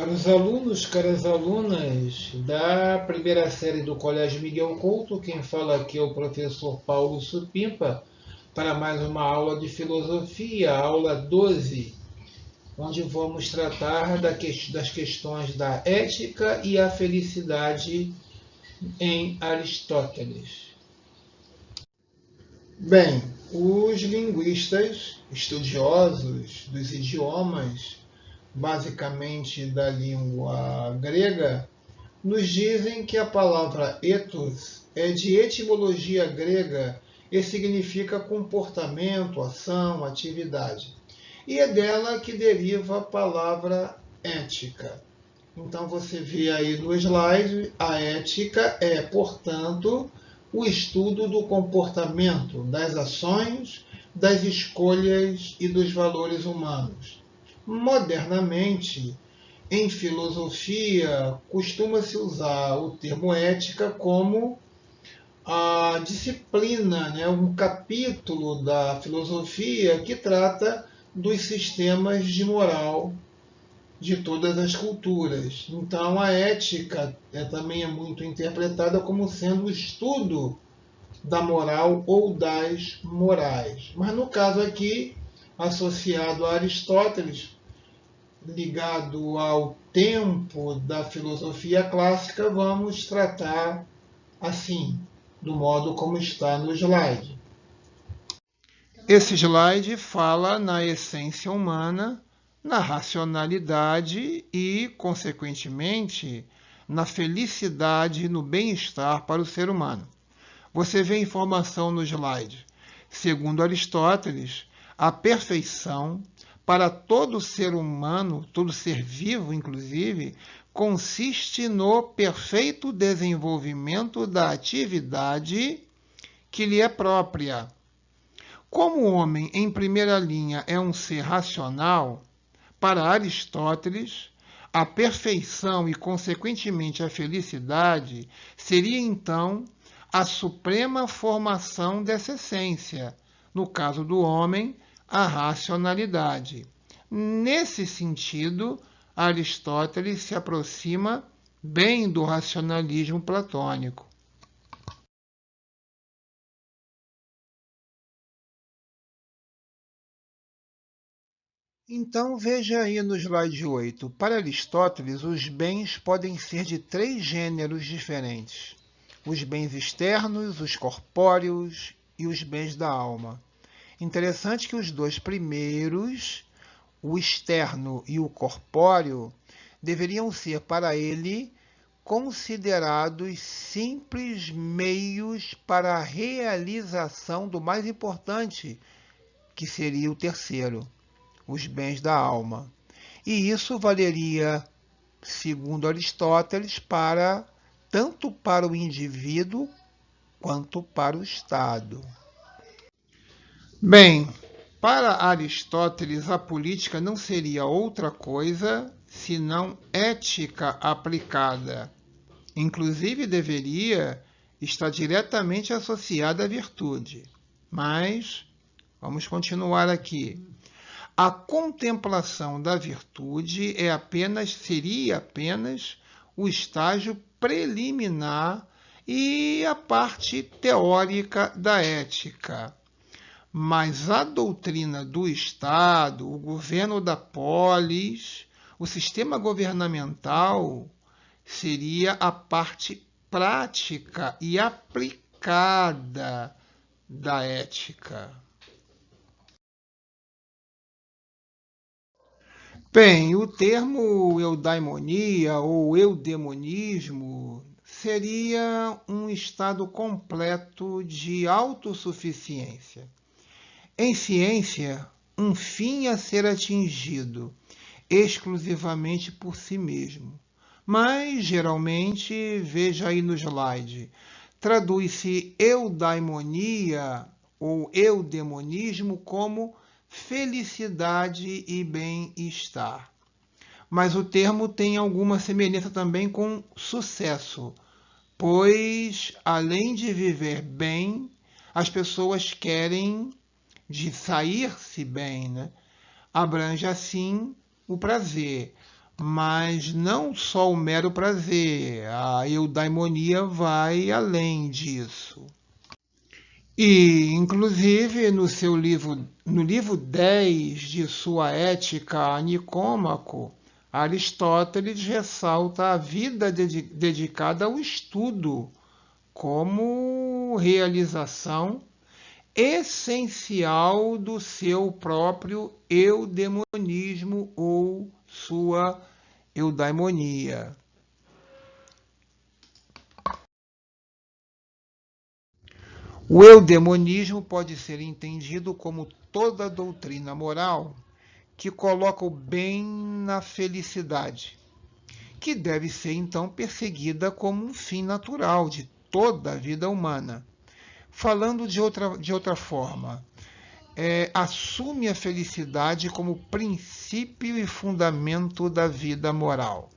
Caros alunos, caras alunas da primeira série do Colégio Miguel Couto, quem fala aqui é o professor Paulo Supimpa, para mais uma aula de filosofia, aula 12, onde vamos tratar das questões da ética e a felicidade em Aristóteles. Bem, os linguistas, estudiosos dos idiomas, basicamente da língua grega, nos dizem que a palavra ethos é de etimologia grega e significa comportamento, ação, atividade. E é dela que deriva a palavra ética. Então você vê aí no slide, a ética é, portanto, o estudo do comportamento, das ações, das escolhas e dos valores humanos. Modernamente, em filosofia, costuma-se usar o termo ética como a disciplina, né, um capítulo da filosofia que trata dos sistemas de moral de todas as culturas. Então, a ética também é muito interpretada como sendo o estudo da moral ou das morais. Mas no caso aqui, associado a Aristóteles, ligado ao tempo da filosofia clássica, vamos tratar assim, do modo como está no slide. Esse slide fala na essência humana, na racionalidade e, consequentemente, na felicidade e no bem-estar para o ser humano. Você vê informação no slide. Segundo Aristóteles, a perfeição para todo ser humano, todo ser vivo, inclusive, consiste no perfeito desenvolvimento da atividade que lhe é própria. Como o homem, em primeira linha, é um ser racional, para Aristóteles, a perfeição e, consequentemente, a felicidade seria, então, a suprema formação dessa essência, no caso do homem, a racionalidade. Nesse sentido, Aristóteles se aproxima bem do racionalismo platônico. Então veja aí no slide 8. Para Aristóteles, os bens podem ser de três gêneros diferentes: os bens externos, os corpóreos e os bens da alma. Interessante que os dois primeiros, o externo e o corpóreo, deveriam ser para ele considerados simples meios para a realização do mais importante, que seria o terceiro, os bens da alma. E isso valeria, segundo Aristóteles, tanto para o indivíduo quanto para o Estado. Bem, para Aristóteles, a política não seria outra coisa senão ética aplicada. Inclusive, deveria estar diretamente associada à virtude. Mas, vamos continuar aqui. A contemplação da virtude seria apenas o estágio preliminar e a parte teórica da ética. Mas a doutrina do Estado, o governo da polis, o sistema governamental, seria a parte prática e aplicada da ética. Bem, o termo eudaimonia ou eudemonismo seria um estado completo de autossuficiência. Em ciência, um fim a ser atingido exclusivamente por si mesmo. Mas, geralmente, veja aí no slide, traduz-se eudaimonia ou eudemonismo como felicidade e bem-estar. Mas o termo tem alguma semelhança também com sucesso, pois, além de viver bem, as pessoas querem de sair-se bem, né? Abrange, assim, o prazer. mas não só o mero prazer, a eudaimonia vai além disso. E, inclusive, no livro 10 de sua Ética a Nicômaco, Aristóteles ressalta a vida dedicada ao estudo como realização essencial do seu próprio eudemonismo ou sua eudaimonia. O eudemonismo pode ser entendido como toda doutrina moral que coloca o bem na felicidade, que deve ser então perseguida como um fim natural de toda a vida humana. Falando de outra forma, assume a felicidade como princípio e fundamento da vida moral.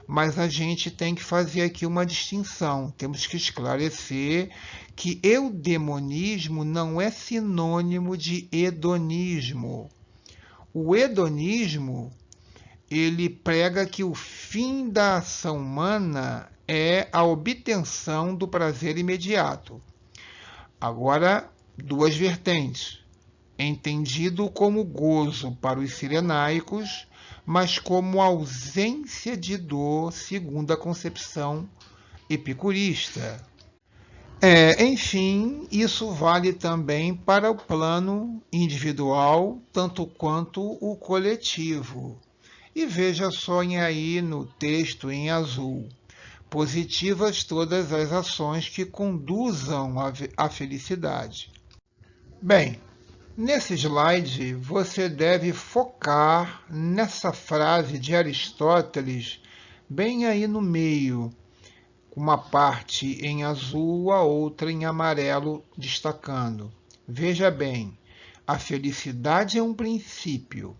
Mas a gente tem que fazer aqui uma distinção. Temos que esclarecer que eudemonismo não é sinônimo de hedonismo. O hedonismo, ele prega que o fim da ação humana é a obtenção do prazer imediato. Agora, duas vertentes. Entendido como gozo para os cirenaicos, mas como ausência de dor, segundo a concepção epicurista. Enfim, isso vale também para o plano individual, tanto quanto o coletivo. E veja só aí no texto em azul. Positivas todas as ações que conduzam à felicidade. Bem, nesse slide, você deve focar nessa frase de Aristóteles, bem aí no meio, uma parte em azul, a outra em amarelo, destacando. Veja bem, a felicidade é um princípio.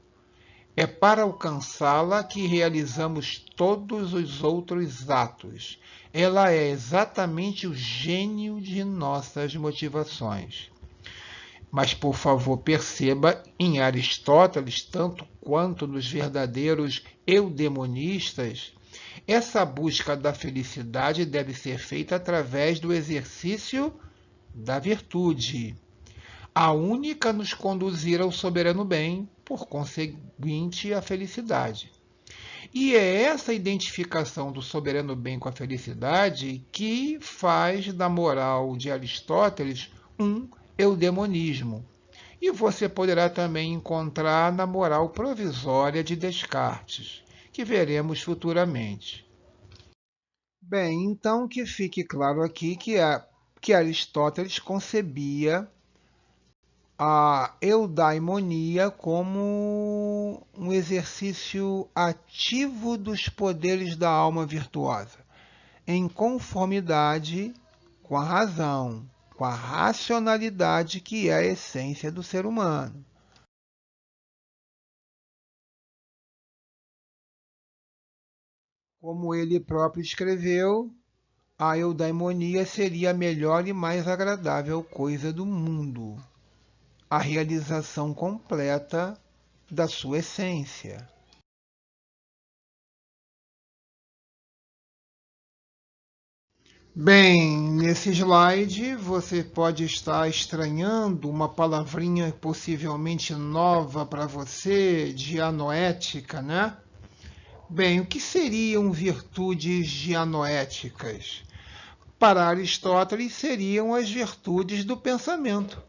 É para alcançá-la que realizamos todos os outros atos. Ela é exatamente o gênio de nossas motivações. Mas, por favor, perceba, em Aristóteles, tanto quanto nos verdadeiros eudemonistas, essa busca da felicidade deve ser feita através do exercício da virtude, a única a nos conduzir ao soberano bem, por conseguinte, à felicidade. E é essa identificação do soberano bem com a felicidade que faz da moral de Aristóteles um eudemonismo. E você poderá também encontrar na moral provisória de Descartes, que veremos futuramente. Bem, então que fique claro aqui que Aristóteles concebia a eudaimonia como um exercício ativo dos poderes da alma virtuosa, em conformidade com a razão, com a racionalidade que é a essência do ser humano. Como ele próprio escreveu, a eudaimonia seria a melhor e mais agradável coisa do mundo, a realização completa da sua essência. Bem, nesse slide você pode estar estranhando uma palavrinha possivelmente nova para você, dianoética, né? Bem, o que seriam virtudes dianoéticas? Para Aristóteles, seriam as virtudes do pensamento,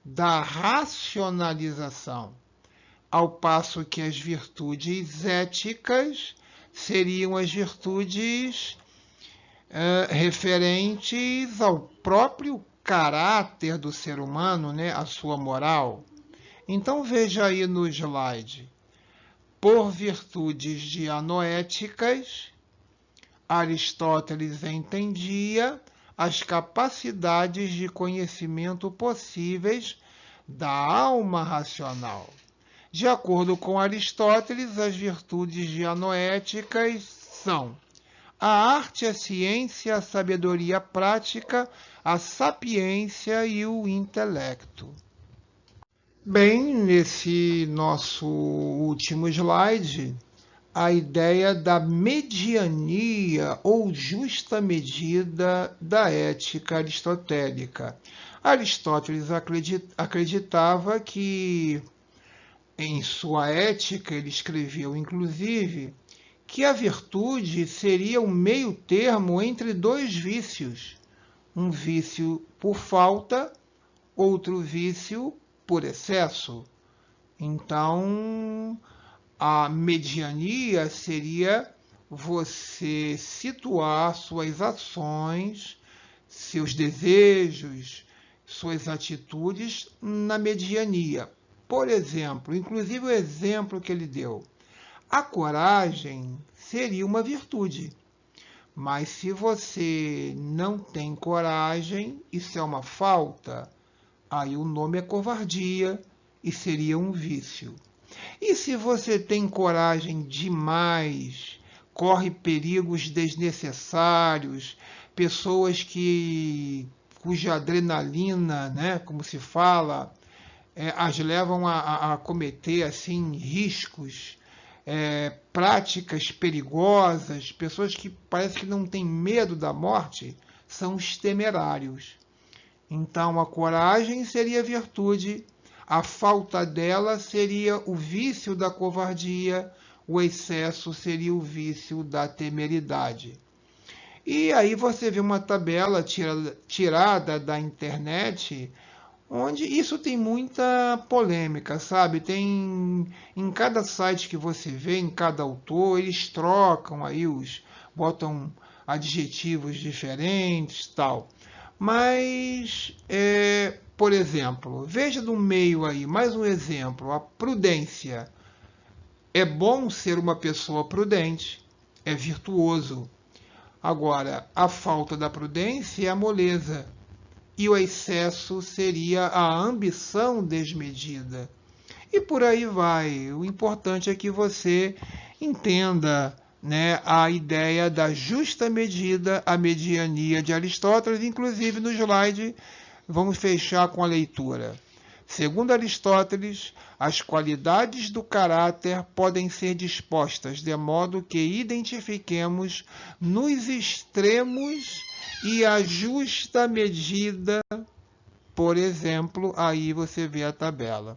da racionalização, ao passo que as virtudes éticas seriam as virtudes referentes ao próprio caráter do ser humano, né, a sua moral. Então veja aí no slide. Por virtudes dianoéticas, Aristóteles entendia as capacidades de conhecimento possíveis da alma racional. De acordo com Aristóteles, as virtudes dianoéticas são a arte, a ciência, a sabedoria prática, a sapiência e o intelecto. Bem, nesse nosso último slide, a ideia da mediania ou justa medida da ética aristotélica. Aristóteles acreditava que, em sua ética, ele escreveu, inclusive, que a virtude seria um meio termo entre dois vícios. Um vício por falta, outro vício por excesso. Então, a mediania seria você situar suas ações, seus desejos, suas atitudes na mediania. Por exemplo, inclusive o exemplo que ele deu, a coragem seria uma virtude. Mas se você não tem coragem, isso é uma falta, aí o nome é covardia e seria um vício. E se você tem coragem demais, corre perigos desnecessários, pessoas cuja adrenalina, né, como se fala, as levam a cometer assim riscos, práticas perigosas, pessoas que parece que não têm medo da morte, são os temerários. Então a coragem seria virtude, a falta dela seria o vício da covardia, o excesso seria o vício da temeridade. E aí você vê uma tabela tirada da internet, onde isso tem muita polêmica, sabe? Tem em cada site que você vê, em cada autor, eles trocam aí botam adjetivos diferentes, tal. Mas, por exemplo, veja no meio aí, mais um exemplo, a prudência. É bom ser uma pessoa prudente, é virtuoso. Agora, a falta da prudência é a moleza. E o excesso seria a ambição desmedida. E por aí vai. O importante é que você entenda, né, a ideia da justa medida, a mediania de Aristóteles. Inclusive no slide, vamos fechar com a leitura. Segundo Aristóteles, as qualidades do caráter podem ser dispostas de modo que identifiquemos nos extremos e a justa medida. Por exemplo, aí você vê a tabela.